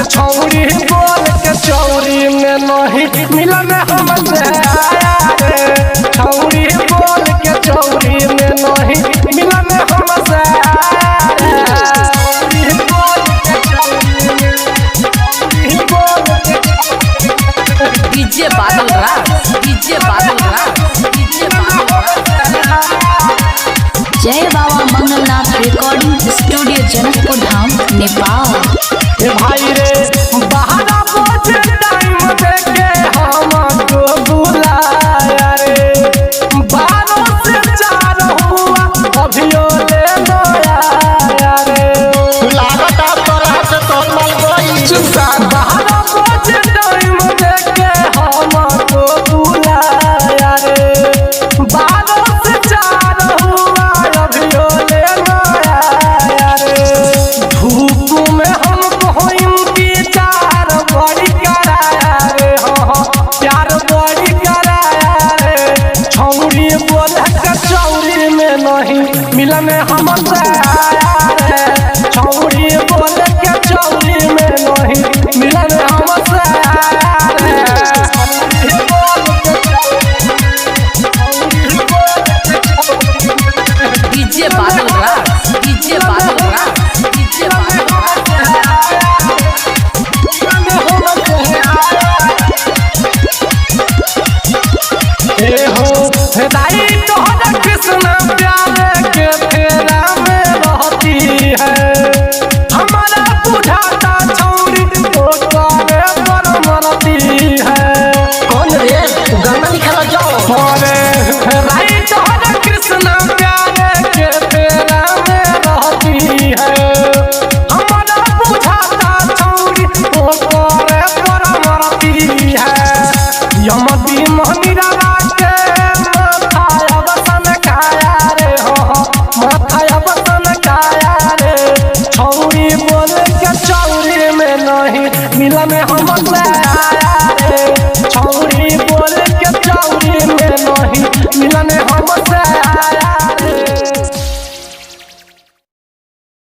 छौरी बोल के चौरी में नहीं मिलन हमसे आया रे। छौरी बोल के चौरी में नहीं मिलन हमसे आया रे। छौरी बोल के चौरी में बोल के डीजे बादल राज डीजे बादल राज डीजे बादल राज। जय बाबा मंगलनाथ रिकॉर्डिंग स्टूडियो जनकपुर धाम नेपाल। भाई रे बाहर बोझ टाइम देके हमको बुलाया रे। 12 से 4 हुआ अभियो ले आया रे। लागत तरह से तोल मल गई चुपका। बाहर बोझ टाइम देके हमको बुलाया रे। 12 से 4 हुआ अभियो ले आया रे। धूप में मिलन हमसे आया रे। छौरी